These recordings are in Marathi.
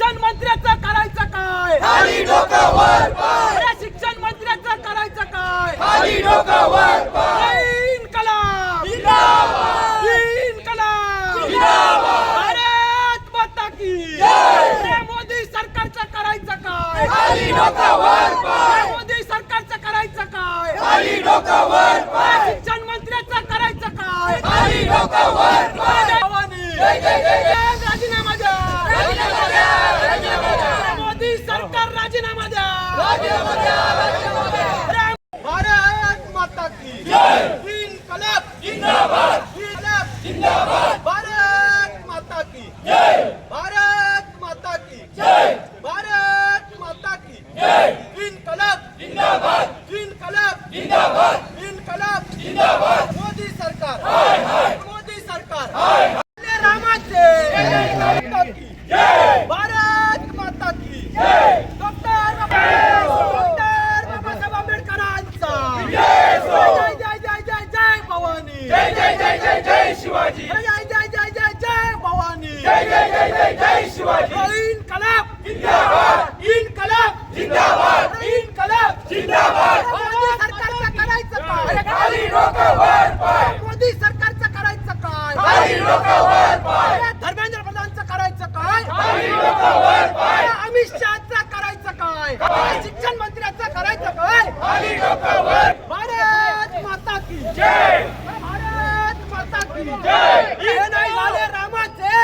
शिक्षण मंत्र्याचं करायचं काय? खाली डोकं वर पाय, अरे शिक्षण मंत्र्याचं करायचं काय? खाली डोकं वर पाय, इन्कलाब जिंदाबाद, इन्कलाब जिंदाबाद, भारत माता की जय. अरे मोदी सरकारचं करायचं काय? खाली डोकं वर पाय, अरे मोदी सरकारचं करायचं काय? खाली डोकं वर पाय, शिक्षण मंत्र्याचं करायचं काय? खाली डोकं वर पाय, भवानी जय जय जय जय. राजीनामा द्या, राजीनामा द्या, राजीनामा द्या. मोदी सरकार राजीनामा द्या, राजीनामा द्या, राजीनामा द्या. भारत माता की जय. इन्कलाब जिंदाबाद, इन्कलाब जिंदाबाद, भारत माता की जय, भारत माता की जय, भारत माता की जय. इन्कलाब जिंदाबाद, इन्कलाब जिंदाबाद, इन्कलाब जिंदाबाद. मोदी सरकार हाय हाय, मोदी सरकार हाय हाय. रामाचे माता की जय, भारत माता की जय. डॉक्टर बाबासाहेब आंबेडकरांचा जय हो. जय जय जय जय जय भवानी जय जय जय जय जय शिवाजी. जय जय जय जय जय भवानी जय जय जय जय जय शिवाजी. इन्कलाब जिंदाबाद, इन्कलाब जिंदाबाद, इन्कलाब जिंदाबाद. मोदी सरकारचं करायचं काय? खाली डोकं वर पाय, मोदी सरकारचं करायचं काय? खाली डोकं वर पाय, धर्मेंद्र प्रधानचं करायचं काय? खाली डोकं वर पाय, अमित शहाचं करायचं काय? शिक्षण मंत्र्याचं करायचं काय? खाली डोकं वर. भारत माता की जय, भारत माता की जय. हे नाही झाले रामाचे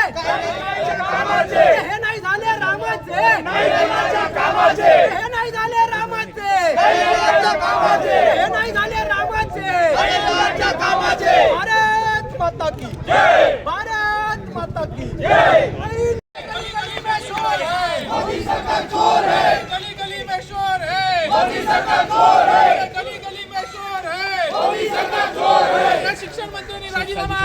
कामाचे, हे नाही झाले रामाचे नैराश्याच्या कामाचे, हे नाही झाले रामाचे नैराश्याच्या कामाचे, हे नाही झाले रामाचे नैराश्याच्या कामाचे. भारत माता की जय, भारत माता की जय. गली गली में शोर है, मोदी सरकार चोर है, गली गली में शोर है, मोदी सरकार चोर है, गली गली में शोर है। मोदी सरकार चोर है. शिक्षण मंत्र्यांनी राजीनामा.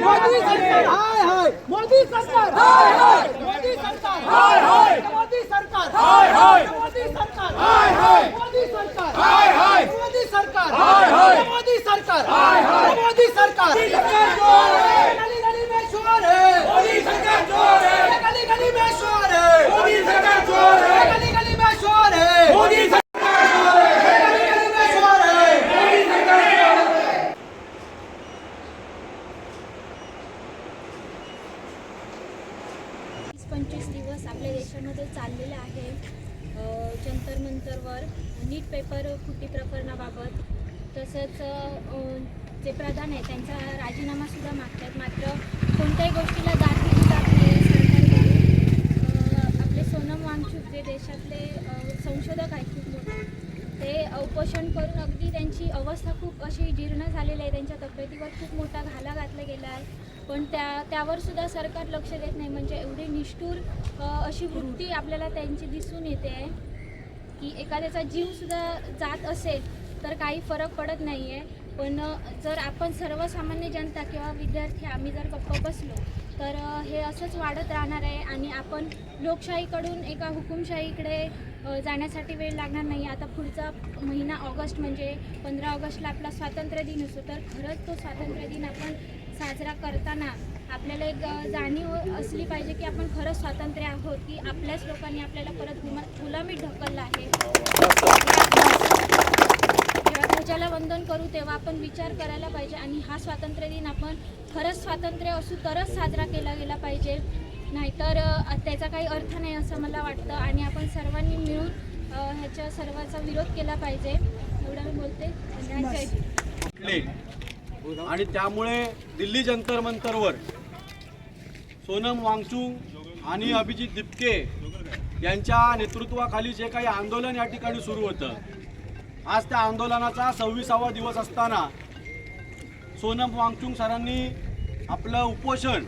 मोदी सरकार हाय हाय, मोदी सरकार हाय हाय, मोदी सरकार हाय हाय, मोदी सरकार हाय हाय, मोदी सरकार हाय हाय, मोदी सरकार हाय हाय, मोदी सरकार हाय हाय, मोदी सरकार हाय हाय. मोदी सरकार सरकार चोर है. गली गली में शोर है, मोदी सरकार चोर है, गली गली में शोर है, मोदी सरकार चोर है, गली गली में शोर है, मोदी सरकार चोर है, गली गली में शोर है। मोदी सरकार चोर है. 25 दिवस आपल्या देशामध्ये चाललेले आहे. जंतर मंतरवर नीट पेपर फुटी प्रकरणाबाबत तसंच जे प्रधान आहे त्यांचा राजीनामासुद्धा मागतात. मात्र कोणत्याही गोष्टीला दाद दिली जात नाही सरकारकडून. आपले सोनम वांगचुक जे देशातले संशोधक आहेत खूप मोठे, ते उपोषण करून अगदी त्यांची अवस्था खूप अशी जीर्ण झालेली आहे. त्यांच्या तब्येतीवर खूप मोठा घाला घातला गेला आहे. पण त्यावर सुद्धा सरकार लक्ष देत नाही. म्हणजे एवढी निष्ठुर अशी वृत्ती आपल्याला त्यांची दिसून येते आहे की एखाद्याचा जीवसुद्धा जात असेल तर काही फरक पडत नाही आहे. पण जर आपण सर्वसामान्य जनता किंवा विद्यार्थी आम्ही जर गप्प बसलो तर हे असंच वाढत राहणार आहे आणि आपण लोकशाहीकडून एका हुकुमशाहीकडे जाण्यासाठी वेळ लागणार नाही. आता पुढचा महिना ऑगस्ट म्हणजे 15 ऑगस्टला आपला स्वातंत्र्य दिन असतो. तर खरंच तो स्वातंत्र्य दिन आपण साजरा करताना आपल्याला एक जाणीव असली पाहिजे की आपण खरंच स्वातंत्र्य आहोत, की आपल्याच लोकांनी आपल्याला परत गुलामीत ढकललं आहे. जेव्हा ध्वजाला वंदन करू तेव्हा आपण विचार करायला पाहिजे आणि हा स्वातंत्र्य दिन आपण खरंच स्वातंत्र्य असू तरच साजरा केला गेला पाहिजे, नाहीतर त्याचा काही अर्थ नाही असं मला वाटतं. आणि आपण सर्वांनी मिळून ह्याच्या सर्वांचा विरोध केला पाहिजे. एवढं मी बोलते. जय. आणि त्यामुळे दिल्ली जंतर मंतरवर सोनम वांगचुक आणि अभिजित दिपके यांच्या नेतृत्वाखाली जे काही आंदोलन या ठिकाणी सुरू होतं, आज त्या आंदोलनाचा 26वा दिवस असताना सोनम वांगचुक सरांनी आपलं उपोषण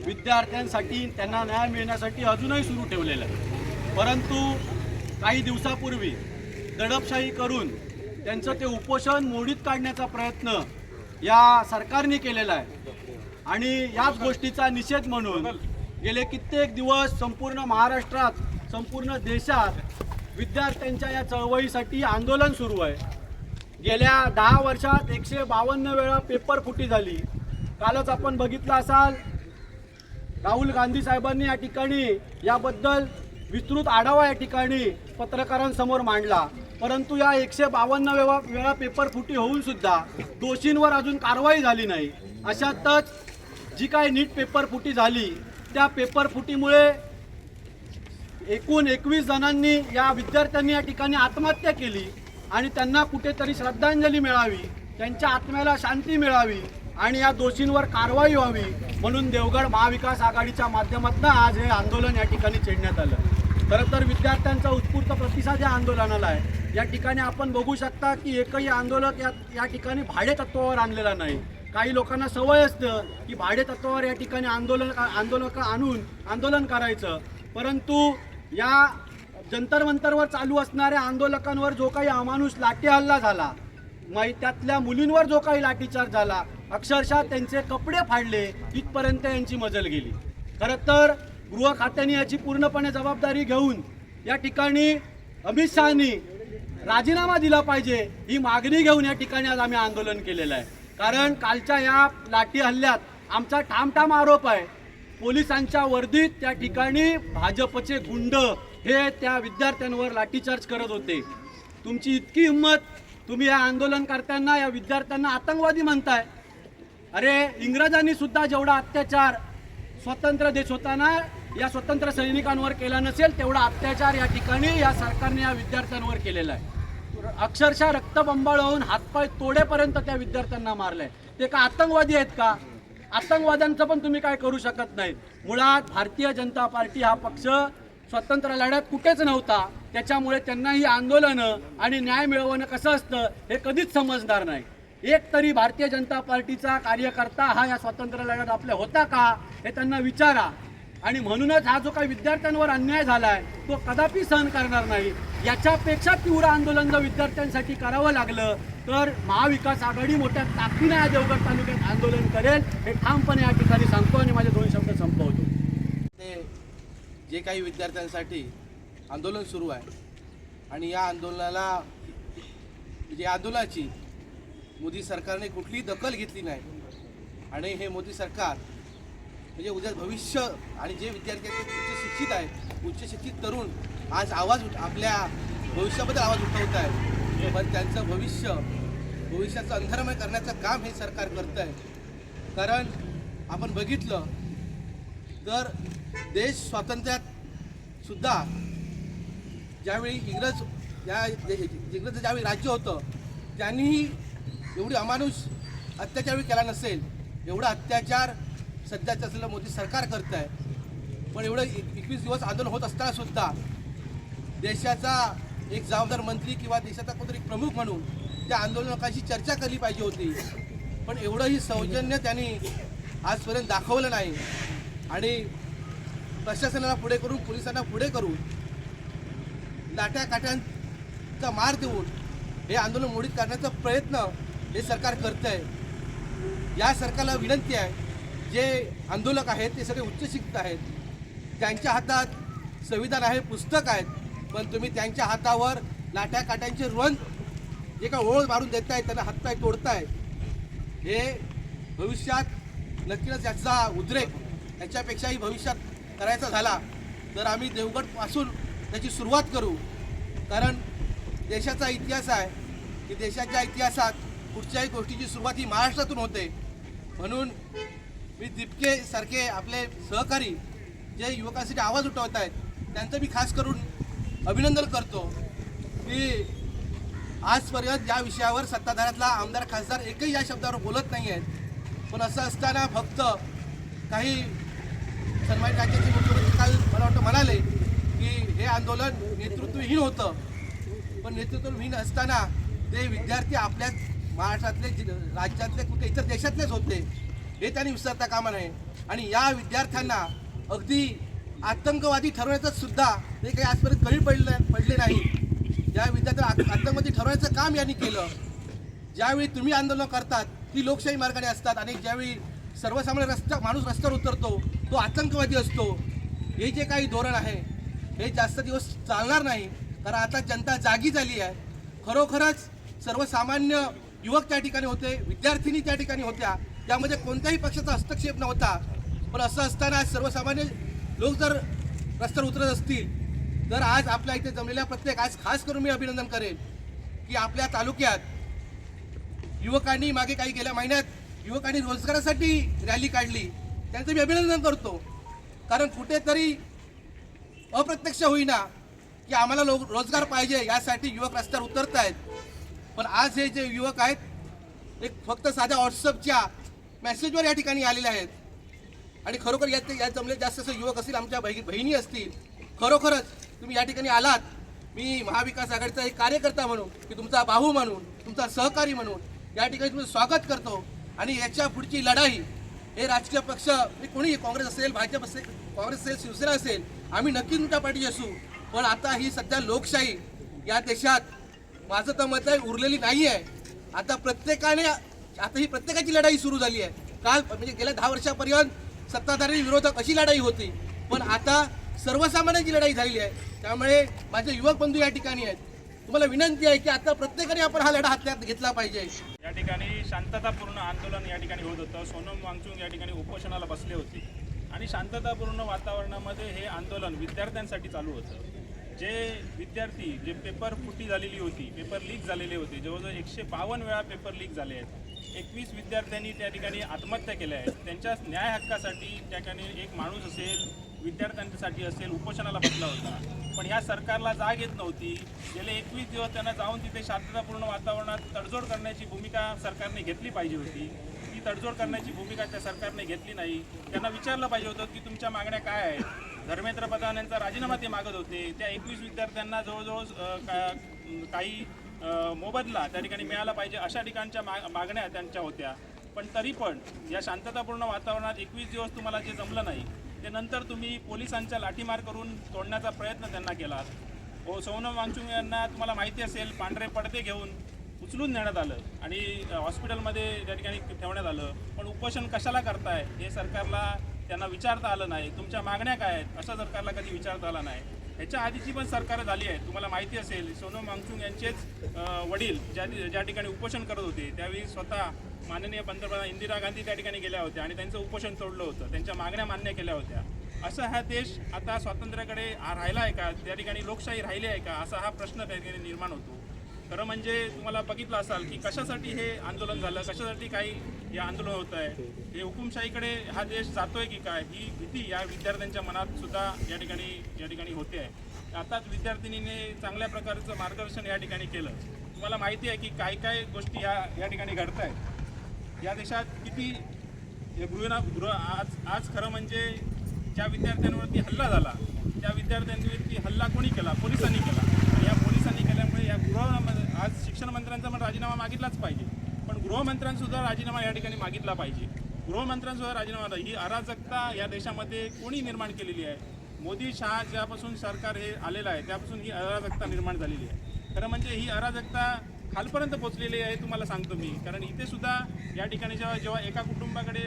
विद्यार्थ्यांसाठी त्यांना न्याय मिळण्यासाठी अजूनही सुरू ठेवलेलं आहे. परंतु काही दिवसापूर्वी दडपशाही करून त्यांचं ते उपोषण मोडीत काढण्याचा प्रयत्न या सरकारने केलेला आहे. आणि याच गोष्टीचा निषेध म्हणून गेले कित्येक दिवस संपूर्ण महाराष्ट्रात, संपूर्ण देशात विद्यार्थ्यांच्या या चळवळीसाठी आंदोलन सुरू आहे. गेल्या 10 वर्षात 152 वेळा पेपर फुटी झाली. कालच आपण बघितलं असाल राहुल गांधी साहेबांनी या ठिकाणी याबद्दल विस्तृत आढावा या ठिकाणी पत्रकारांसमोर मांडला, परंतु या 152 वेळा पेपर फुटी होऊन सुद्धा दोषींवर अजून कारवाई झाली नाही. अशातच जी काही नीट पेपर फुटी झाली त्या पेपर फुटीमुळे एकूण 21 जणांनी या विद्यार्थ्यांनी या ठिकाणी आत्महत्या केली आणि त्यांना कुठेतरी श्रद्धांजली मिळावी, त्यांच्या आत्म्याला शांती मिळावी आणि या दोषींवर कारवाई व्हावी म्हणून देवगड महाविकास आघाडीच्या माध्यमातून आज हे आंदोलन या ठिकाणी छेडण्यात आलं. खरं तर विद्यार्थ्यांचा उत्स्फूर्त प्रतिसाद या आंदोलनाला आहे. या ठिकाणी आपण बघू शकता की एकही आंदोलक या ठिकाणी भाडे तत्वावर आणलेला नाही. काही लोकांना सवय असतं की भाडे तत्वावर या ठिकाणी आंदोलक आणून आंदोलन करायचं, परंतु या जंतर मंतरवर चालू असणाऱ्या आंदोलकांवर जो काही अमानुष लाठी हल्ला झाला, त्यातल्या मुलींवर जो काही लाठीचार्ज झाला, अक्षरशः त्यांचे कपडे फाडले, इथपर्यंत यांची मजल गेली. खरं तर गृह खात्याने याची पूर्णपणे जबाबदारी घेऊन या ठिकाणी अमित शहानी राजीनामा दिला पाहिजे ही मागणी घेऊन या ठिकाणी आज आम्ही आंदोलन केलेलं आहे. कारण कालच्या या लाठी हल्ल्यात आमचा ठामठाम आरोप आहे, पोलिसांच्या वर्दीत त्या ठिकाणी भाजपचे गुंड हे त्या विद्यार्थ्यांवर लाठीचार्ज करत होते. तुमची इतकी हिंमत, तुम्ही या आंदोलनकर्त्यांना, या विद्यार्थ्यांना आतंकवादी म्हणताय. अरे इंग्रजांनी सुद्धा जेवढा अत्याचार स्वतंत्र देश होताना या स्वतंत्र सैनिकांवर केला नसेल तेवढा अत्याचार या ठिकाणी या सरकारने या विद्यार्थ्यांवर केलेला आहे. अक्षरशः रक्तबंबाळ होऊन हातपाय तोडेपर्यंत त्या विद्यार्थ्यांना मारलंय. ते का आतंकवादी आहेत का? आतंकवाद्यांचं पण तुम्ही काय करू शकत नाही. मुळात भारतीय जनता पार्टी हा पक्ष स्वतंत्र लढ्यात कुठेच नव्हता, त्याच्यामुळे त्यांना ही आंदोलनं आणि न्याय मिळवणं कसं असतं हे कधीच समजणार नाही. एक तरी भारतीय जनता पार्टीचा कार्यकर्ता हा या स्वातंत्र्य लढ्यात आपल्या होता का हे त्यांना विचारा. आणि म्हणूनच हा जो काही विद्यार्थ्यांवर अन्याय झाला आहे तो कदापि सहन करणार नाही. याच्यापेक्षा तीव्र आंदोलन जर विद्यार्थ्यांसाठी करावं लागलं तर महाविकास आघाडी मोठ्या ताकदीने या देवगड तालुक्यात आंदोलन करेल हे ठामपणे या ठिकाणी सांगतो आणि माझे 2 शब्द संपवतो. ते जे काही विद्यार्थ्यांसाठी आंदोलन सुरू आहे आणि या आंदोलनाची मोदी सरकारने कुठलीही दखल घेतली नाही आणि हे मोदी सरकार म्हणजे उद्या भविष्य आणि जे विद्यार्थी उच्च शिक्षित आहेत, उच्च शिक्षित तरुण आज आपल्या भविष्याबद्दल आवाज उठवत आहे, पण त्यांचं भविष्याचं अंधारमय करण्याचं काम हे सरकार करतं आहे. कारण आपण बघितलं तर देश स्वातंत्र्यात सुद्धा ज्यावेळी इंग्रज ज्यावेळी राज्य होतं त्यांनीही एवढी अमानुष अत्याचार केला नसेल एवढा अत्याचार सध्याचं असलेलं मोदी सरकार करत आहे. पण एवढं 21 दिवस आंदोलन होत असताना सुद्धा देशाचा एक जबाबदार मंत्री किंवा देशाचा कोणतरी प्रमुख म्हणून त्या आंदोलकांशी चर्चा केली पाहिजे होती, पण एवढंही सौजन्य त्यांनी आजपर्यंत दाखवलं नाही. आणि प्रशासनाला पुढे करून, पोलिसांना पुढे करून लाट्या काट्यांचा मार देऊन हे आंदोलन मोडीत करण्याचा प्रयत्न हे सरकार करत आहे. या सरकारला विनंती आहे, जे आंदोलक आहेत ते सगळे उच्च शिक्षित आहेत, त्यांच्या हातात संविधान आहे, पुस्तक आहेत, पण तुम्ही त्यांच्या हातावर लाट्या काट्यांचे रुंद जे काय ओळ मारून देताय, त्यांना हातपाय तोडताय, हे भविष्यात नक्कीच याचा उद्रेक याच्यापेक्षाही भविष्यात करायचा झाला तर आम्ही देवगडपासून त्याची सुरुवात करू. कारण देशाचा इतिहास आहे की देशाच्या इतिहासात कुठच्याही गोष्टीची सुरुवात ही महाराष्ट्रातून होते. म्हणून मी दिपके सारखे आपले सहकारी जे युवकांसाठी आवाज उठवत आहेत त्यांचं मी खास करून अभिनंदन करतो की आजपर्यंत या विषयावर सत्ताधाऱ्यातला आमदार खासदार एकही या शब्दावर बोलत नाही आहेत. पण असं असताना फक्त काही सन्मानित राज्याचे मुख्यमंत्री काल मला वाटतं म्हणाले की हे आंदोलन नेतृत्वहीन होतं, पण नेतृत्वहीन असताना ते विद्यार्थी आपल्याच महाराष्ट्रातले, राज्यातले, कुठे इतर देशातलेच होते हे त्यांनी विसरता कामा नये. आणि या विद्यार्थ्यांना अगदी आतंकवादी ठरवण्याचं सुद्धा ते काही आजपर्यंत कमी पडले नाही. या विद्यार्थ्यांना आतंकवादी ठरवण्याचं काम यांनी केलं. ज्यावेळी तुम्ही आंदोलन करतात ती लोकशाही मार्गाने असतात आणि ज्यावेळी सर्वसामान्य माणूस रस्त्यावर उतरतो तो आतंकवादी असतो. हे जे काही धोरण आहे हे जास्त दिवस चालणार नाही, कारण आता जनता जागी झाली आहे. खरोखरच सर्वसामान्य युवक त्या ठिकाणी होते, विद्यार्थिनी त्या ठिकाणी होत्या, त्यामध्ये कोणत्याही पक्षाचा हस्तक्षेप नव्हता. पण असं असताना आज सर्वसामान्य लोक जर रस्त्यावर उतरत असतील तर आज आपल्या इथे जमलेल्या प्रत्येक आज खास करून मी अभिनंदन करेन की आपल्या तालुक्यात युवकांनी मागे काही गेल्या महिन्यात युवकांनी रोजगारासाठी रॅली काढली, त्यांचं मी अभिनंदन करतो. कारण कुठेतरी अप्रत्यक्ष होईना की आम्हाला रोजगार पाहिजे यासाठी युवक रस्त्यावर उतरत आहेत. पण आज हे जे युवक आहेत एक फक्त साध्या व्हॉट्सअपच्या मेसेजवर या ठिकाणी आलेले आहेत. आणि खरोखर यात जमले जास्त असं युवक असतील, आमच्या बहिणी असतील, खरोखरच तुम्ही या ठिकाणी आलात. मी महाविकास आघाडीचा एक कार्यकर्ता म्हणून की तुमचा भाऊ म्हणून तुमचा सहकारी म्हणून या ठिकाणी तुमचं स्वागत करतो. आणि याच्या पुढची लढाई हे राजकीय पक्ष कोणी काँग्रेस असेल, भाजप असेल, काँग्रेस असेल, शिवसेना असेल, आम्ही नक्कीच तुमच्या पाठीशी असू. पण आता ही सध्या लोकशाही या देशात माझं तर मत आहे उरलेली नाही आहे. आता ही प्रत्येकाची लढाई सुरू झाली आहे. काल म्हणजे गेल्या 10 वर्षापर्यंत सत्ताधारी विरोधक अशी लढाई होती, पण आता सर्वसामान्यांची लढाई झालेली आहे. त्यामुळे माझे युवक बंधू या ठिकाणी आहेत, तुम्हाला विनंती आहे की आता प्रत्येकाने आपण हा लढा हातात घेतला पाहिजे. या ठिकाणी शांततापूर्ण आंदोलन या ठिकाणी होत होतं. सोनम वांगचुक या ठिकाणी उपोषणाला बसले होते आणि शांततापूर्ण वातावरणामध्ये हे आंदोलन विद्यार्थ्यांसाठी चालू होतं. जे विद्यार्थी जे पेपर फुटी झालेली होती, पेपर लीक झालेले होते, जवळजवळ 152 वेळा पेपर लीक झाले आहेत. 21 विद्यार्थ्यांनी त्या ठिकाणी आत्महत्या केल्या आहेत. त्यांच्या न्याय हक्कासाठी त्या ठिकाणी एक माणूस असेल, विद्यार्थ्यांसाठी असेल, उपोषणाला बसला होता. पण ह्या सरकारला जाग येत नव्हती. गेले 21 दिवस त्यांना जाऊन तिथे शांततापूर्ण वातावरणात तडजोड करण्याची भूमिका सरकारने घेतली पाहिजे होती. ती तडजोड करण्याची भूमिका त्या सरकारने घेतली नाही. त्यांना विचारलं पाहिजे होतं की तुमच्या मागण्या काय आहेत. धर्मेंद्र प्रधान यांचा राजीनामा ते मागत होते. त्या 21 विद्यार्थ्यांना जवळजवळ काही मोबदला त्या ठिकाणी मिळाला पाहिजे अशा ठिकाणच्या मागण्या त्यांच्या होत्या. पण तरी पण या शांततापूर्ण वातावरणात 21 दिवस तुम्हाला जे जमलं नाही ते नंतर तुम्ही पोलिसांच्या लाठीमार करून तोडण्याचा प्रयत्न त्यांना केलात. सोनम वांगचुक यांना तुम्हाला माहिती असेल पांढरे पडदे घेऊन उचलून नेण्यात आलं आणि हॉस्पिटलमध्ये त्या ठिकाणी ठेवण्यात आलं. पण उपोषण कशाला करताय हे सरकारला त्यांना विचारता आलं नाही. तुमच्या मागण्या काय आहेत असं सरकारला कधी विचारता आलं नाही. ह्याच्या आधीची पण सरकारं झाली आहेत. तुम्हाला माहिती असेल सोनम वांगचुक यांचेच वडील ज्या ठिकाणी उपोषण करत होते त्यावेळी स्वतः माननीय पंतप्रधान इंदिरा गांधी त्या ठिकाणी गेल्या होत्या आणि त्यांचं उपोषण तोडलं होतं, त्यांच्या मागण्या मान्य केल्या होत्या. असं हा देश आता स्वातंत्र्याकडे राहिला आहे का, त्या ठिकाणी लोकशाही राहिली आहे का असा हा प्रश्न त्या ठिकाणी निर्माण होतो. खरं म्हणजे तुम्हाला बघितलं असाल की कशासाठी हे आंदोलन झालं, कशासाठी काही हे आंदोलन होत आहे, हे हुकुमशाहीकडे हा देश जातोय की काय ही भीती या विद्यार्थ्यांच्या मनात सुद्धा या ठिकाणी होते आहे. आताच विद्यार्थिनीने चांगल्या प्रकारचं मार्गदर्शन या ठिकाणी केलं. तुम्हाला माहिती आहे की काय गोष्टी या ठिकाणी घडत आहेत. या देशात किती आज खरं म्हणजे ज्या विद्यार्थ्यांवरती हल्ला झाला त्या विद्यार्थ्यांवरती हल्ला कोणी केला, पोलिसांनी केला. आणि या पोलिसांनी केल्यामुळे या आज शिक्षण मंत्र्यांचा पण राजीनामा मागितलाच पाहिजे. पण गृहमंत्र्यांसुद्धा राजीनामा या ठिकाणी मागितला पाहिजे. गृहमंत्र्यांसुद्धा राजीनामा ही अराजकता या देशामध्ये कोणी निर्माण केलेली आहे. मोदी शहा ज्यापासून सरकार हे आलेलं आहे त्यापासून ही अराजकता निर्माण झालेली आहे. खरं म्हणजे ही अराजकता खालपर्यंत पोचलेली आहे तुम्हाला सांगतो मी. कारण इथे सुद्धा या ठिकाणी जेव्हा एका कुटुंबाकडे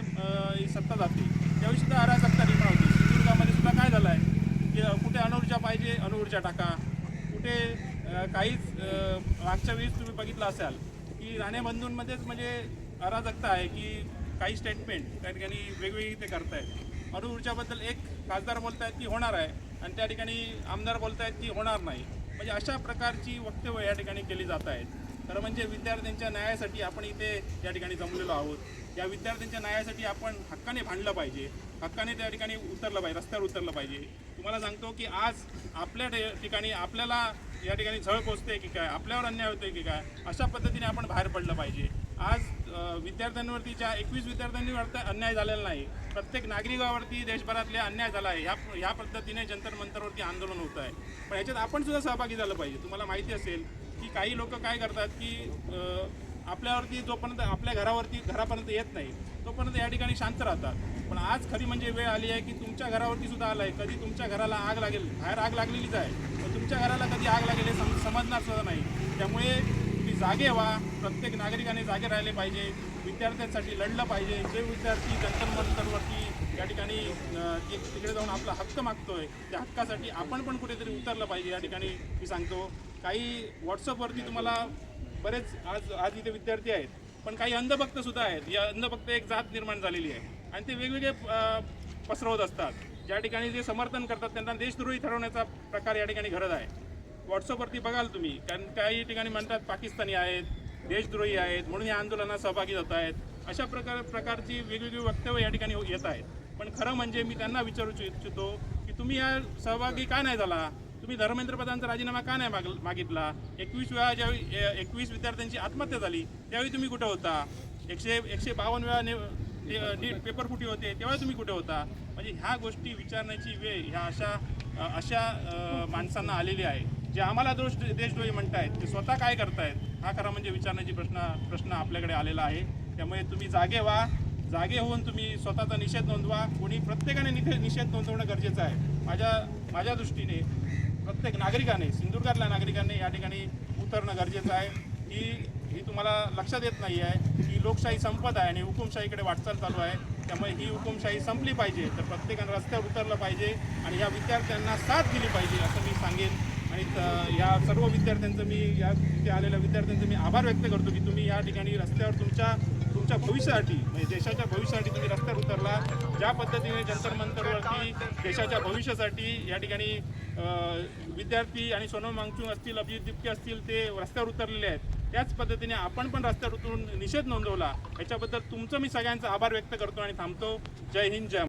सत्ता जाते त्यावेळी सुद्धा अराजकता निर्माण होती. सिंधुदुर्गामध्ये सुद्धा काय झालं आहे की कुठे अणुऊर्जा पाहिजे अणुऊर्जा टाका, कुठे काहीच मागच्या वेळीस तुम्ही बघितलं असाल की राणेबंधूंमध्येच म्हणजे अराजकता आहे की काही स्टेटमेंट त्या ठिकाणी वेगवेगळी ते करतायत. अणुऊर्जाबद्दल एक खासदार बोलतायत की होणार आहे आणि त्या ठिकाणी आमदार बोलतायत की होणार नाही. म्हणजे अशा प्रकारची वक्तव्य या ठिकाणी केली जात आहेत. खरं म्हणजे विद्यार्थ्यांच्या न्यायासाठी आपण इथे या ठिकाणी जमलेलो आहोत. या विद्यार्थ्यांच्या न्यायासाठी आपण हक्काने भांडलं पाहिजे, हक्काने त्या ठिकाणी उतरलं पाहिजे, रस्त्यावर उतरलं पाहिजे. तुम्हाला सांगतो की आज आपल्या ठिकाणी आपल्याला या ठिकाणी झळ पोचते की काय, आपल्यावर अन्याय होतोय की काय, अशा पद्धतीने आपण बाहेर पडलं पाहिजे. आज विद्यार्थ्यांवरती ज्या 21 विद्यार्थ्यांवर अन्याय झालेला नाही, प्रत्येक नागरिकावरती देशभरातले अन्याय झाला आहे. ह्या पद्धतीने जंतर मंतरवरती आंदोलन होत आहे. पण ह्याच्यात आपण सुद्धा सहभागी झालं पाहिजे. तुम्हाला माहिती असेल की काही लोक काय करतात की आपल्यावरती जोपर्यंत आपल्या घरापर्यंत येत नाही तोपर्यंत या ठिकाणी शांत राहतात. पण आज खरी म्हणजे वेळ आली आहे की तुमच्या घरावरती सुद्धा आलं आहे. कधी तुमच्या घराला आग लागेल, बाहेर आग लागलेलीच आहे, पण तुमच्या घराला कधी आग लागेल हे समजणार सुद्धा नाही. त्यामुळे तुम्ही जागे व्हा, प्रत्येक नागरिकाने जागे राहिले पाहिजे, विद्यार्थ्यांसाठी लढलं पाहिजे. जे विद्यार्थी जंतर मंतरवरती या ठिकाणी तिकडे जाऊन आपला हक्क मागतोय त्या हक्कासाठी आपण पण कुठेतरी उतरलं पाहिजे. या ठिकाणी मी सांगतो काही व्हॉट्सअपवरती तुम्हाला बरेच आज इथे विद्यार्थी आहेत, पण काही अंधभक्त सुद्धा आहेत. या अंधभक्त एक जात निर्माण झालेली आहे आणि ते वेगवेगळे पसरवत असतात. ज्या ठिकाणी जे समर्थन करतात त्यांना देशद्रोही ठरवण्याचा प्रकार या ठिकाणी घडत आहे. व्हॉट्सअपवरती बघाल तुम्ही, कारण काही ठिकाणी म्हणतात पाकिस्तानी आहेत, देशद्रोही आहेत म्हणून या आंदोलनात सहभागी होत आहेत. अशा प्रकारची वेगवेगळी वक्तव्य या ठिकाणी येत आहेत. पण खरं म्हणजे मी त्यांना विचारू इच्छितो की तुम्ही या सहभागी का नाही झाला? तुम्ही धर्मेंद्र प्रधानचा राजीनामा का नाही मागितला? 21 वेळा ज्यावेळी 21 विद्यार्थ्यांची आत्महत्या झाली त्यावेळी तुम्ही कुठे होता? 152 वेळा नीट पेपर फुटी होते तेव्हा तुम्ही कुठे होता? म्हणजे ह्या गोष्टी विचारण्याची वेळ ह्या अशा माणसांना आलेली आहे, जे आम्हाला देशद्रोही म्हणतायत ते स्वतः काय करतायत हा खरा म्हणजे विचारण्याची प्रश्न आपल्याकडे आलेला आहे. त्यामुळे तुम्ही जागे व्हा, जागे होऊन तुम्ही स्वतःचा निषेध नोंदवा. प्रत्येकाने निषेध नोंदवणं गरजेचं आहे. माझ्या दृष्टीने प्रत्येक नागरिकाने, सिंधुदुर्गातल्या नागरिकांनी या ठिकाणी उतरणं गरजेचं आहे. ही तुम्हाला लक्षात येत नाही आहे की लोकशाही संपत आहे आणि हुकुमशाहीकडे वाटचाल चालू आहे. त्यामुळे ही हुकुमशाही संपली पाहिजे तर प्रत्येकानं रस्त्यावर उतरलं पाहिजे आणि या विद्यार्थ्यांना साथ दिली पाहिजे असं मी सांगेन. आणि या सर्व विद्यार्थ्यांचं या तिथे आलेल्या विद्यार्थ्यांचं मी आभार व्यक्त करतो की तुम्ही या ठिकाणी रस्त्यावर तुमच्या भविष्यासाठी म्हणजे देशाच्या भविष्यासाठी तुम्ही रस्त्यावर उतरला. ज्या पद्धतीने जंतर मंतरवरती देशाच्या भविष्यासाठी या ठिकाणी विद्यार्थी आणि सोनम वांगचुक असतील, अभिजित दिपके असतील ते रस्त्यावर उतरलेले आहेत, त्याच पद्धतीने आपण पण रस्त्यावर उतरून निषेध नोंदवला. याच्याबद्दल तुमचं मी सगळ्यांचा आभार व्यक्त करतो आणि थांबतो. जय हिंद, जय